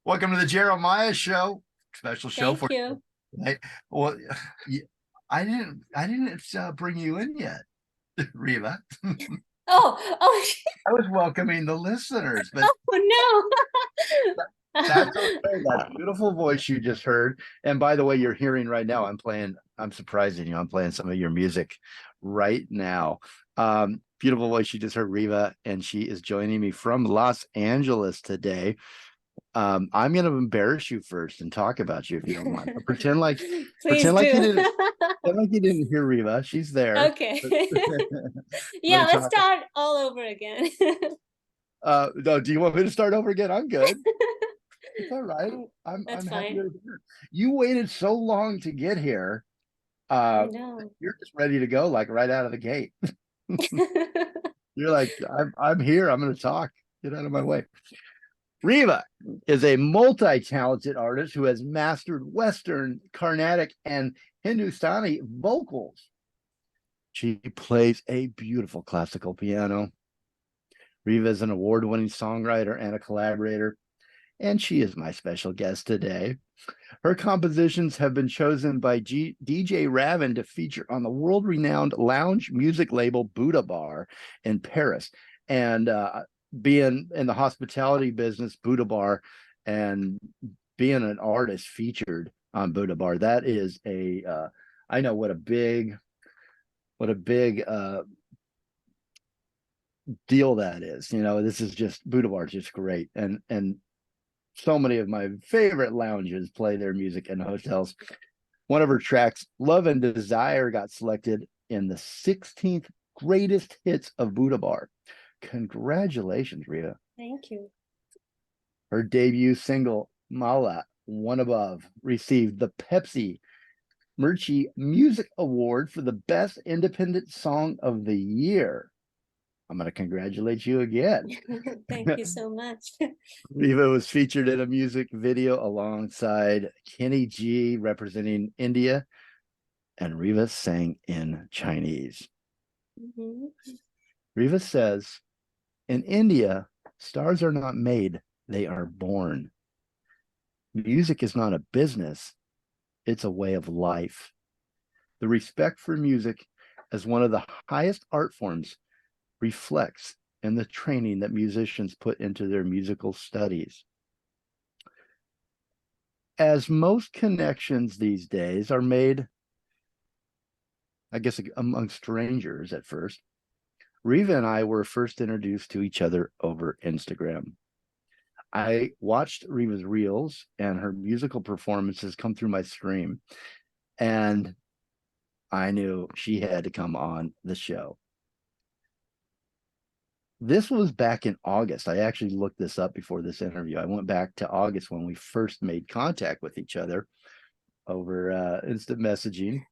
Welcome to the Jeremiah Show. Special show Thank for you. tonight. Well, I didn't bring you in yet, Reva. Oh, I was welcoming the listeners, but oh that's no. okay. That beautiful voice you just heard. And by the way, you're hearing right now, I'm surprising you. I'm playing some of your music right now. Beautiful voice you just heard, Reva, and she is joining me from Los Angeles today. I'm going to embarrass you first and talk about you if you don't mind. Please Pretend like you do. didn't pretend like you didn't hear Reva. She's there. Okay. I'm Yeah, going to let's talk. start all over again. No, do you want me to start over again? I'm good. It's all right. I'm That's happy fine. you're here. You waited so long to get here. I Uh, know. you're just ready to go, like right out of the gate. You're like, I'm here. I'm going to talk. Get out of my way. Reva is a multi-talented artist who has mastered Western, Carnatic, and Hindustani vocals. She plays a beautiful classical piano. Reva is an award-winning songwriter and a collaborator, and she is my special guest today. Her compositions have been chosen by DJ Ravin to feature on the world-renowned lounge music label Buddha Bar in Paris. And being in the hospitality business, Buddha Bar, and being an artist featured on Buddha Bar, that is I know what a big deal that is. This is just Buddha Bar is just great, and so many of my favorite lounges play their music in hotels. One of her tracks, Love and Desire, got selected in the 16th greatest hits of Buddha Bar. Congratulations, Rita. Thank you. Her debut single, Maula, One Above, received the Pepsi Mirchi Music Award for the Best Independent Song of the Year. I'm going to congratulate you again. Thank you so much. Reva was featured in a music video alongside Kenny G representing India, and Reva sang in Chinese. Mm-hmm. Reva says, in India, stars are not made, they are born. Music is not a business, it's a way of life. The respect for music as one of the highest art forms reflects in the training that musicians put into their musical studies. As most connections these days are made, I guess, among strangers at first, Reva and I were first introduced to each other over Instagram. I watched Reva's reels and her musical performances come through my stream, and I knew she had to come on the show. This was back in August. I actually looked this up before this interview. I went back to August when we first made contact with each other over instant messaging.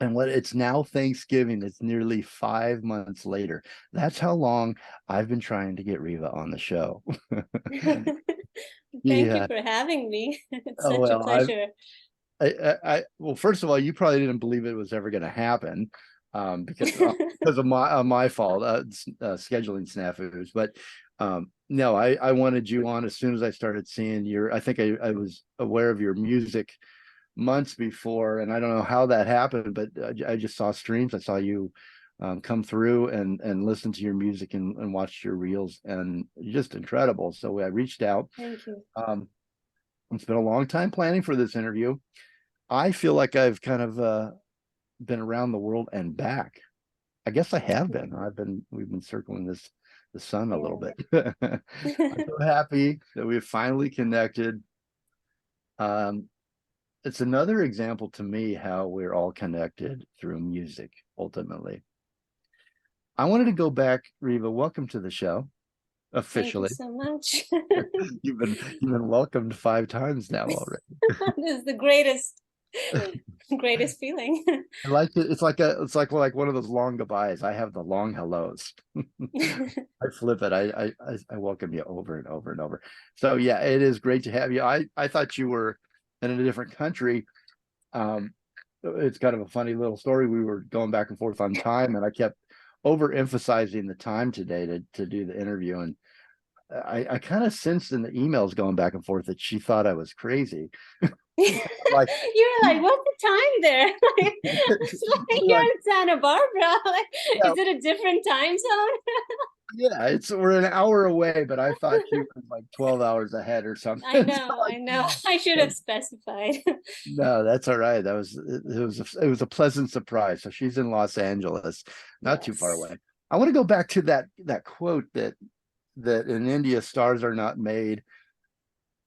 And it's now Thanksgiving. It's nearly 5 months later. That's how long I've been trying to get Reva on the show. Thank you for having me. It's such a pleasure. Well, first of all, you probably didn't believe it was ever going to happen because of my fault, scheduling snafus. But no, I wanted you on as soon as I started seeing I think I was aware of your music months before, and I don't know how that happened, but I just saw streams. I saw you come through and listen to your music and watched your reels, and just incredible. So I reached out. Thank you. It's been a long time planning for this interview. I feel like I've kind of been around the world and back. I guess I have been. We've been circling the sun a little bit. I'm so happy that we've finally connected. It's another example to me how we're all connected through music, ultimately. I wanted to go back, Reva. Welcome to the show. Officially. Thank you so much. You've been welcomed 5 times now already. This is the greatest feeling. I like it. It's like one of those long goodbyes. I have the long hellos. I flip it. I welcome you over and over and over. So yeah, it is great to have you. I thought you were in a different country. It's kind of a funny little story. We were going back and forth on time, and I kept overemphasizing the time today to do the interview, and I kind of sensed in the emails going back and forth that she thought I was crazy. Like, You're like, what's the time there? Like, it's like you're like, in Santa Barbara. Like, yeah, is it a different time zone? yeah, we're an hour away, but I thought she was like 12 hours ahead or I something. So know, I know. I should have specified. no, that's all right. It was a pleasant surprise. So she's in Los Angeles, not too far Yes. away. I want to go back to that quote that in India stars are not made,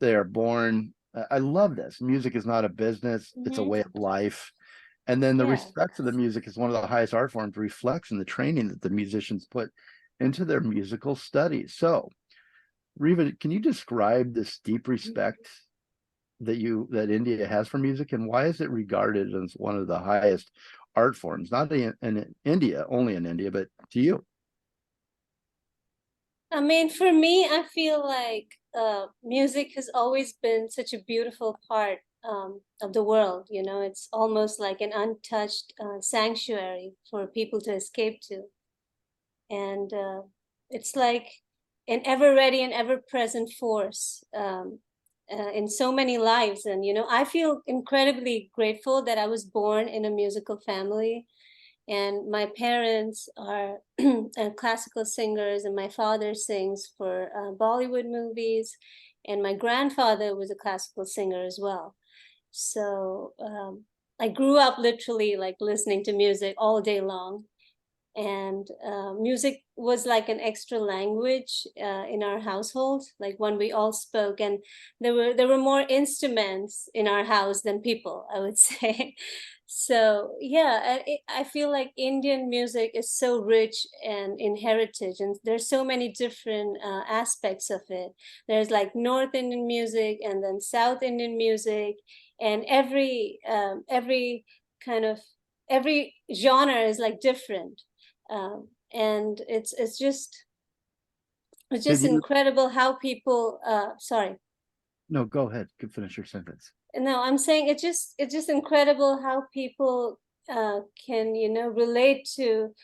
they are born. I love this. Music is not a business, it's a Hmm. way of life. And then the Yeah. respect for the music is one of the highest art forms, reflects in the training that the musicians put into their musical studies. So, Riva, can you describe this deep respect that India has for music, and why is it regarded as one of the highest art forms, not in India, only in India, but to you? I mean, for me, I feel like music has always been such a beautiful part of the world. You know, it's almost like an untouched sanctuary for people to escape to. And it's like an ever ready and ever present force in so many lives. And, you know, I feel incredibly grateful that I was born in a musical family, and my parents are classical singers, and my father sings for Bollywood movies, and my grandfather was a classical singer as well. So I grew up literally like listening to music all day long, and music was like an extra language in our household, like when we all spoke. And there were more instruments in our house than people, I would say. So yeah, I feel like Indian music is so rich and in heritage, and there's so many different aspects of it. There's like North Indian music and then South Indian music, and every kind of every genre is like different. And it's Did just you? incredible how people sorry. No, go ahead. You can finish your sentence. No, I'm saying it's just incredible how people can, you know, relate to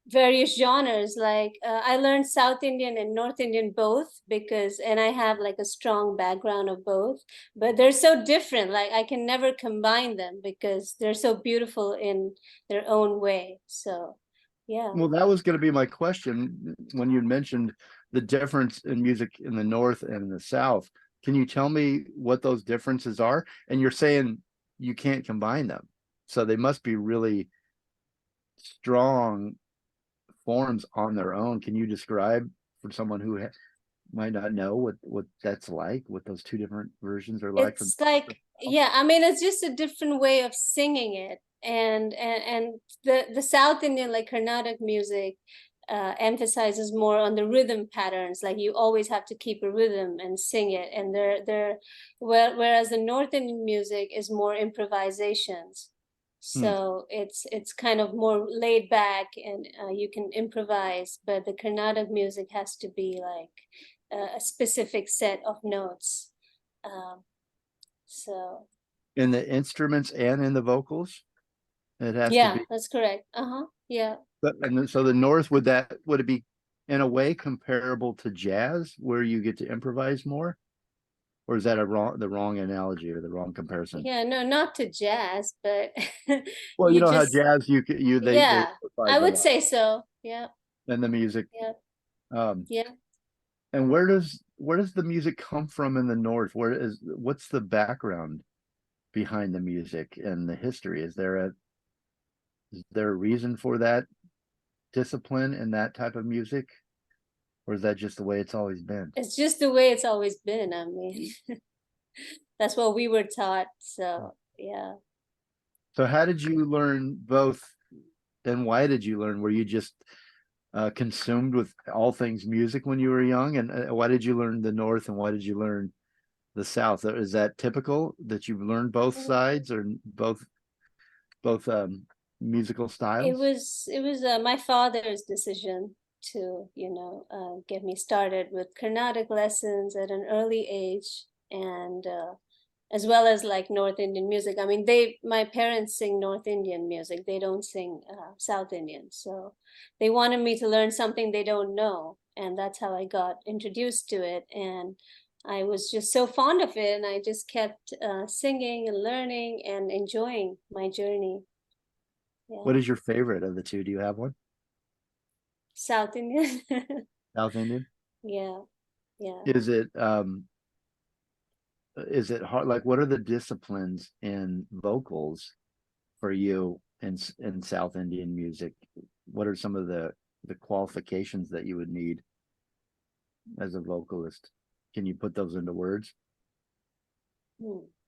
various genres. Like I learned South Indian and North Indian both, because and I have like a strong background of both, but they're so different. Like I can never combine them because they're so beautiful in their own way. So yeah. Well, that was going to be my question when you mentioned the difference in music in the North and in the South. Can you tell me what those differences are? And you're saying you can't combine them. So they must be really strong forms on their own. Can you describe for someone who might not know what that's like, what those two different versions are like from It's like, yeah, I mean, it's just a different way of singing it. And the South Indian, like Carnatic music, emphasizes more on the rhythm patterns. Like you always have to keep a rhythm and sing it. And whereas the North Indian music is more improvisations. Hmm. So it's kind of more laid back, and you can improvise. But the Carnatic music has to be like a specific set of notes. Um, so In the instruments and in the vocals? It has to yeah, be. that's correct. Uh-huh. Yeah. But and then, so the North, would it be in a way comparable to jazz where you get to improvise more? Or is that the wrong analogy or the wrong comparison? Yeah, no, not to jazz, but Well, you you know how just jazz they yeah, I improvise a would lot say so. Yeah, in the music. yeah, Um, yeah. and where does the music come from in the North? What's the background behind the music and the history? Is there a reason for that discipline and that type of music? Or is that just the way it's always been? It's just the way it's always been. I mean, that's what we were taught. So yeah. So how did you learn both, and why did you learn? Were you just consumed with all things music when you were young? And why did you learn the North and why did you learn the South? Is that typical that you've learned both sides or both musical It styles? was it was my father's decision to, you know, get me started with Carnatic lessons at an early age, and as well as like North Indian music. I mean, my parents sing North Indian music. They don't sing South Indian. So they wanted me to learn something they don't know. and that's how I got introduced to it. And I was just so fond of it, and I just kept singing and learning and enjoying my journey. Yeah. What is your favorite of the two? Do you have one? South Indian. South Indian? Yeah, yeah. Is it hard? Like, what are the disciplines in vocals for you in South Indian music? What are some of the qualifications that you would need as a vocalist? Can you put those into words?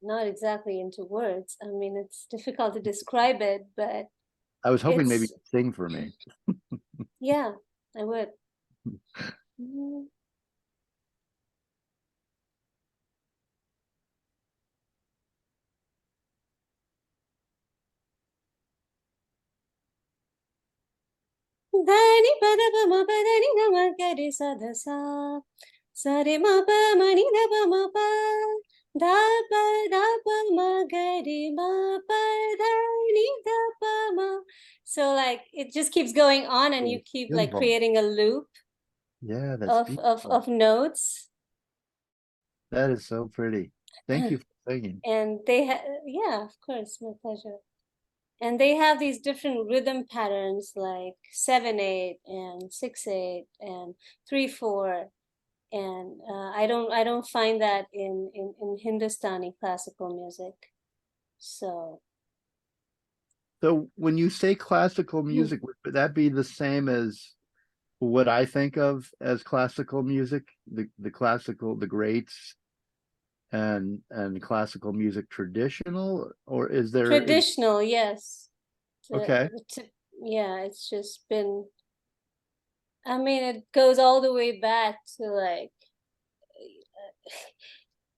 Not exactly into words. I mean, it's difficult to describe it, but I was hoping maybe it's, you'd sing for me. yeah, I would. Mhm. Dhani pada pa ma pa dhani na ma ga re sa dha sa sa re ma pa ma ni dha pa ma pa ma ga re ma pa dha ni dha pa ma. So like it just keeps going on, and you keep like Beautiful. creating a loop Yeah, that's beautiful. of notes. That is so pretty. Thank you for singing. And they yeah, of course, my pleasure. And they have these different rhythm patterns like 7/8 and 6/8 and 3/4, and I don't find that in Hindustani classical music. So So when you say classical music, would that be the same as what I think of as classical music? The greats and classical music traditional, or traditional, yes. okay. Yeah, it's just been, I mean, it goes all the way back to like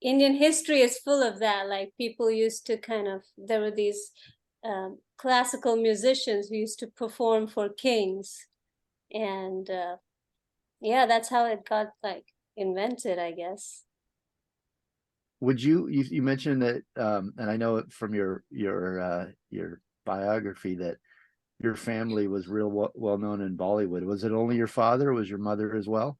Indian history is full of that. Like people used to there were these classical musicians who used to perform for kings, and yeah, that's how it got like invented, I guess. Would you mentioned that and I know it from your biography that your family was real well known in Bollywood. Was it only your father, or was your mother as well?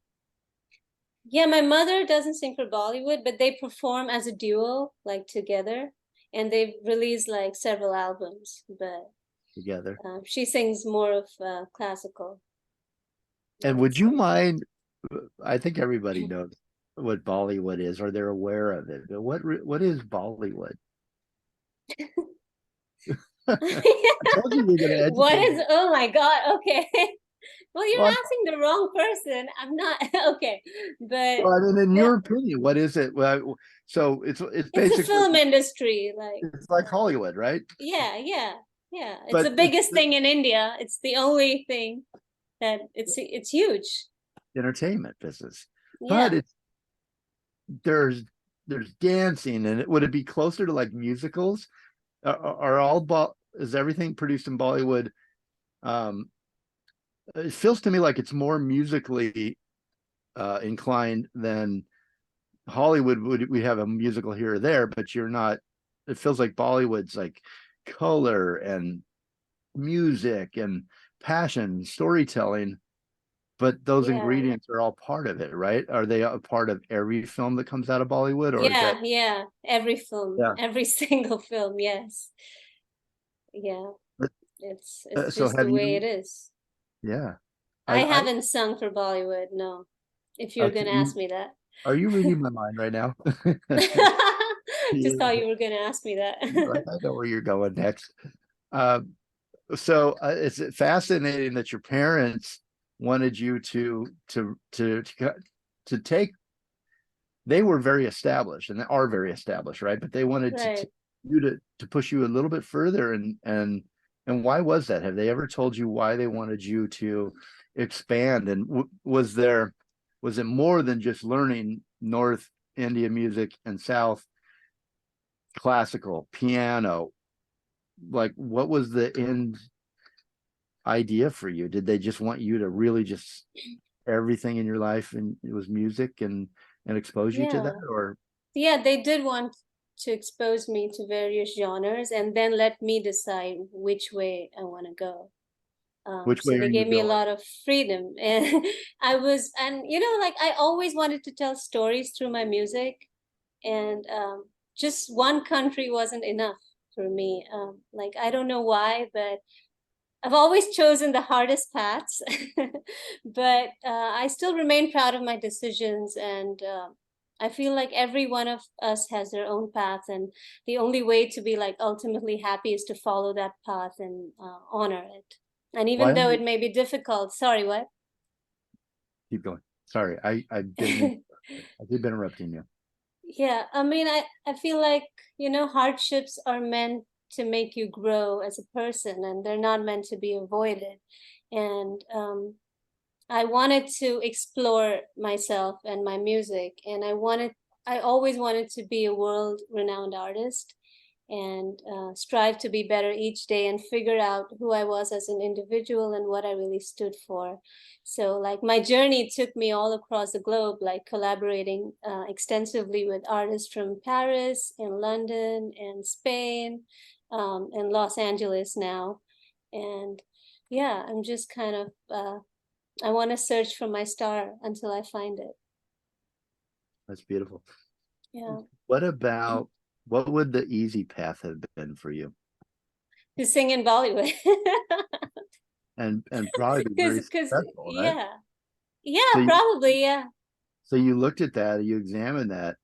Yeah, my mother doesn't sing for Bollywood, but they perform as a duo, like together, and they've released like several albums. But Together. she sings more of classical. And would It's you mind, I think everybody knows what Bollywood is, or they're aware of it, but what is Bollywood? I told you we're going to what educate. is? Oh my God! Okay. Well, you're Well, asking the wrong person. I'm not okay, but well, I mean, in yeah, your opinion, what is it? Well, so it's it's a basically film industry. Like, it's like Hollywood, right? yeah, yeah, yeah. It's the But it's biggest the thing in India. It's the only thing that it's huge. entertainment business. But Yeah. it's there's dancing, and would it be closer to like musicals? Are is everything produced in Bollywood? Um, it feels to me like it's more musically inclined than Hollywood would. We have a musical here or there, but you're not. It feels like Bollywood's like color and music and passion, storytelling, but those Yeah. ingredients are all part of it, right? Are they a part of every film that comes out of Bollywood, or is that? Yeah, yeah. Every film, Yeah. every single film, yes. Yeah. It's So just the have way you? it is. Yeah. I I haven't sung for Bollywood, no. If you're okay. gonna ask me that. Are you reading my mind right now? Just You're thought you were gonna ask me like, that. I know where you're going next. Um, so it's fascinating that your parents wanted you to take. They were very established, and they are very established, right? But they wanted Right. you to push you a little bit further, and why was that? Have they ever told you why they wanted you to expand? And was it more than just learning North India music and South classical piano? Like, what was the end idea for you? Did they just want you to really just everything in your life and it was music and expose you to that, Yeah. or Yeah, they did want to expose me to various genres and then let me decide which way I want to go. Which So way are they you gave me a going? lot of freedom. And like I always wanted to tell stories through my music. And just one country wasn't enough for me. Like, I don't know why, but I've always chosen the hardest paths. But I still remain proud of my decisions. And I feel like every one of us has their own path. And the only way to be like ultimately happy is to follow that path and honor it. And Well, even though it may be difficult, sorry, what? keep going. Sorry, I didn't mean. I keep interrupting you. Yeah, I mean, I feel like, hardships are meant to make you grow as a person, and they're not meant to be avoided. And I wanted to explore myself and my music, and I always wanted to be a world-renowned artist and strive to be better each day and figure out who I was as an individual and what I really stood for. So, like, my journey took me all across the globe, like collaborating extensively with artists from Paris and London and Spain and Los Angeles now. And yeah, I'm just kind of, I want to search for my star until I find it. That's beautiful. Yeah. What would the easy path have been for you? To sing in Bollywood. And probably be very Because successful, right? yeah, So you, probably, yeah. so you looked at that, you examined that,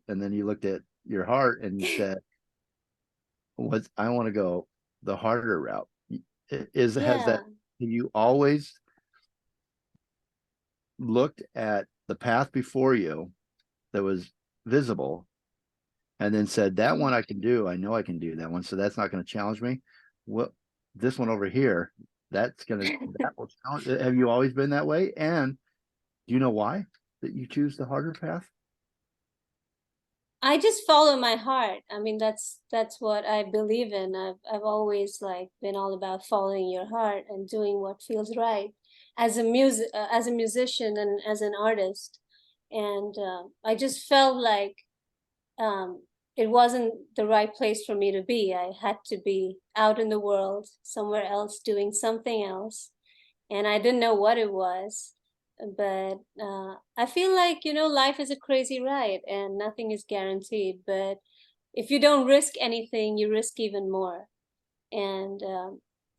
and then you looked at your heart and you said, "What I want to go the harder route." Is has that Yeah. have you always looked at the path before you that was visible and then said, "That one I can do. I know I can do that one, so that's not going to challenge me." What this one over here, that will challenge. Have you always been that way? And do you know why that you choose the harder path? I just follow my heart. I mean, that's what I believe in. I've always like been all about following your heart and doing what feels right as a musician and as an artist. And I just felt like um, it wasn't the right place for me to be. I had to be out in the world, somewhere else, doing something else, and I didn't know what it was. But I feel like, life is a crazy ride and nothing is guaranteed. But if you don't risk anything, you risk even more. And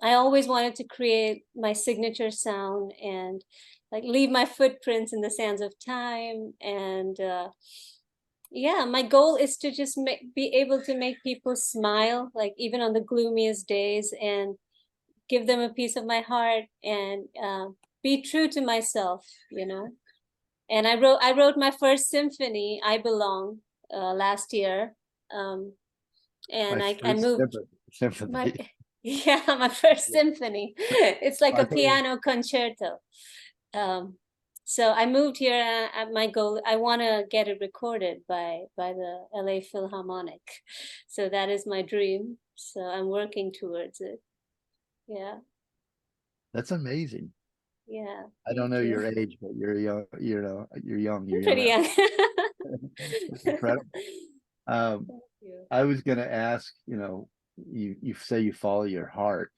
I always wanted to create my signature sound and like leave my footprints in the sands of time. And yeah, my goal is to just be able to make people smile, like even on the gloomiest days, and give them a piece of my heart and be true to myself, And I wrote my first symphony, I Belong, last year, um, My and I first moved my sympathy. yeah, my first symphony. It's like I a thought you piano concerto. Um, so I moved here at my goal. I want to get it recorded by the LA Philharmonic. So that is my dream. So I'm working towards it. Yeah. that's amazing. Yeah. I don't Thank know you. your age, but you're young. You're young. You're I'm young pretty out. young. It's incredible. Um, Thank you. I was going to ask. You say you follow your heart.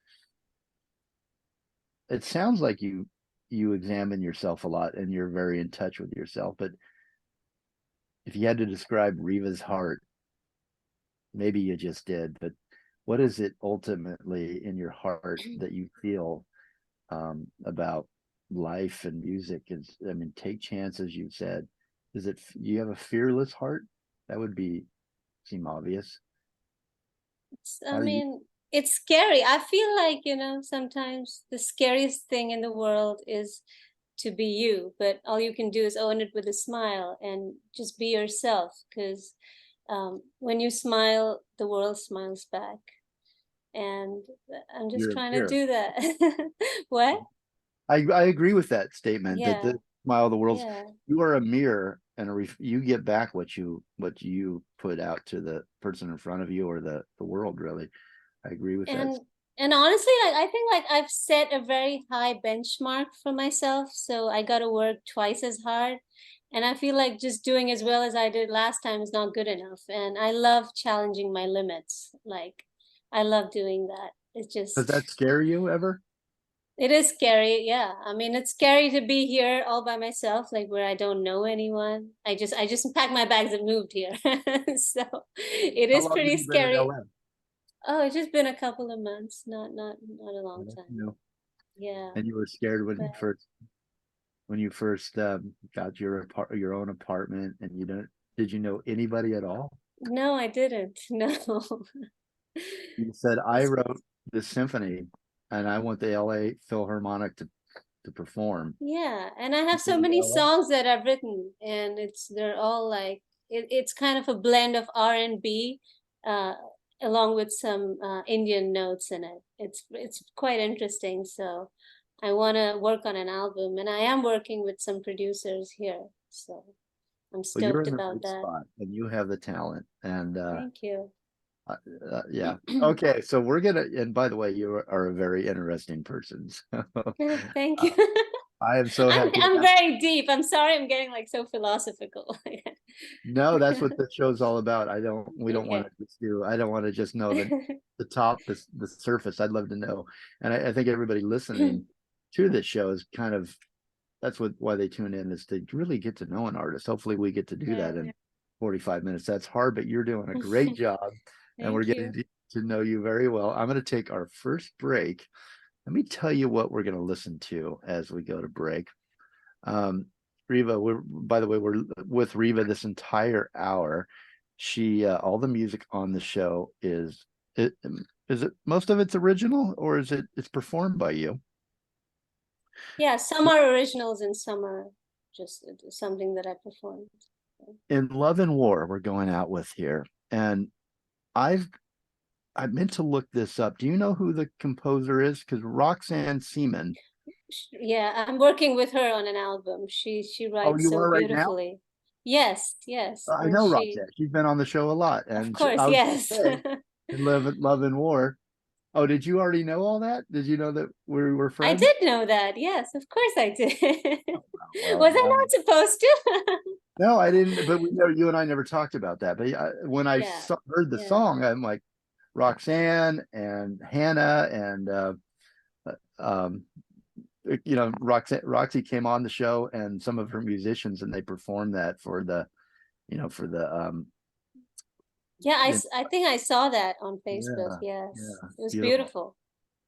It sounds like you examine yourself a lot and you're very in touch with yourself. But if you had to describe Riva's heart, maybe you just did. But what is it ultimately in your heart that you feel about life and music? I mean, take chances, you said. You have a fearless heart? That would seem obvious. I How do you, mean, it's scary. I feel like, sometimes the scariest thing in the world is to be you, but all you can do is own it with a smile and just be yourself. Because when you smile, the world smiles back. And I'm just you're a trying to mirror. do that. What? I agree with that statement that Yeah, the smile of the world's yeah. you are a mirror and you get back what you put out to the person in front of you or the world really. I agree with that. And and honestly, like I think like I've set a very high benchmark for myself, so I got to work twice as hard. And I feel like just doing as well as I did last time is not good enough. And I love challenging my limits. Like I love doing that. It's Does just that scare you ever? It is scary, yeah. I mean, it's scary to be here all by myself, like where I don't know anyone. I just packed my bags and moved here. So it How is long have pretty you been in scary. LA? Oh, it's just been a couple of months, not a long time. You know, Yeah. and you were scared when But you first got your own apartment, and you don't. Did you know anybody at all? no, I didn't. No. You said I It's wrote this symphony, and I want the LA Philharmonic to perform. Yeah, and I have You so came to many LA. songs that I've written, and they're all like it's kind of a blend of R&B, uh, along with some Indian notes in it. It's quite interesting. So I want to work on an album, and I am working with some producers here. So I'm Well, you're stoked in the about right that. spot, and you have the talent, and Thank you. yeah. Okay, so we're gonna. And by the way, you are a very interesting person. So, Thank you. I am so happy to I'm have. very deep. I'm sorry I'm getting like so philosophical. No, that's what the show's all about. We don't want Okay. to just do. I don't want to just know the top, the surface. I'd love to know, and I think everybody listening to this show is kind of that's why they tune in, is to really get to know an artist. Hopefully, we get to do that Right. in 45 minutes. That's hard, but you're doing a great job, and we're Thank getting you. to know you very well. I'm going to take our first break. Let me tell you what we're going to listen to as we go to break. Um, Riva, by the way, we're with Riva this entire hour. She all the music on the show is it most of it's original, or is it's performed by you? Yeah, some are originals and some are just something that I performed. In Love and War, we're going out with here. And I've I meant to look this up. Do you know who the composer is? Because Roxanne Seaman. Yeah, I'm working with her on an album. She Oh, writes you so are right now? beautifully. Yes, yes. I And know she, Roxanne. She's been on the show a lot. of And course, I was going yes. to say, in Love and War. Oh, did you already know all that? Did you know that we were I friends? did know that. Yes, of course I did. Well, Was I not supposed to? no, I didn't. But we know you and I never talked about that. But when I Yeah, heard the yeah. song, I'm like Roxanne and Hannah and um, Roxy came on the show and some of her musicians, and they performed that for for the Yeah, you I think I saw that on Facebook. yeah, Yes, yeah, it was beautiful.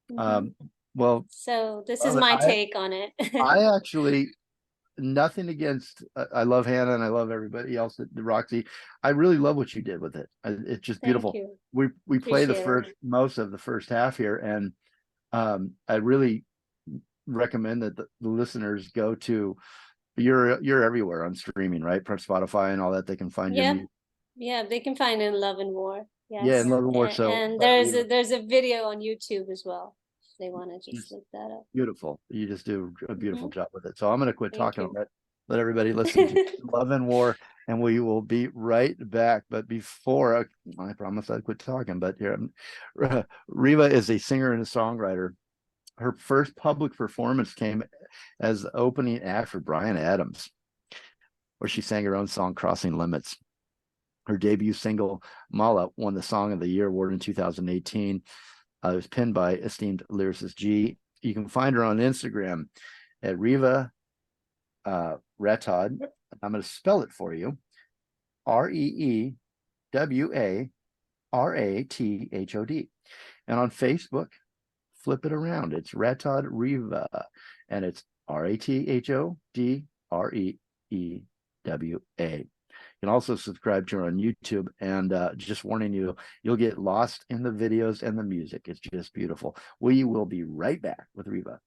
beautiful. Hmm. Um, well, So this is love it. my take on it. I actually nothing against. I love Hannah and I love everybody else at the Roxy. I really love what you did with it. It's just Thank beautiful. you. We play the Appreciate it. first most of the first half here, and I really recommend that the listeners go to. You're everywhere on streaming, right? From Spotify and all that. They can find your Yep. music. Yeah, they can find it in Love and War. Yeah, and Yes. love more so. And But there's a video on YouTube as well. If they want to just just look that up. beautiful. You just do a beautiful Hmm. job with it. So I'm going to quit Thank talking and you. let everybody listen to Love and War, and we will be right back. But before I promise I'd quit talking. But here, Riva is a singer and a songwriter. Her first public performance came as the opening act for Bryan Adams, where she sang her own song "Crossing Limits." Her debut single "Maula" won the Song of the Year award in 2018. It was penned by esteemed lyricist G. You can find her on Instagram at Riva Ratod. I'm going to spell it for you. ReeWaRathod. And on Facebook, flip it around. It's Ratod Riva, and it's RathOdReeWA. You can also subscribe to her on YouTube, and just warning you, you'll get lost in the videos and the music. It's just beautiful. We will be right back with Riva.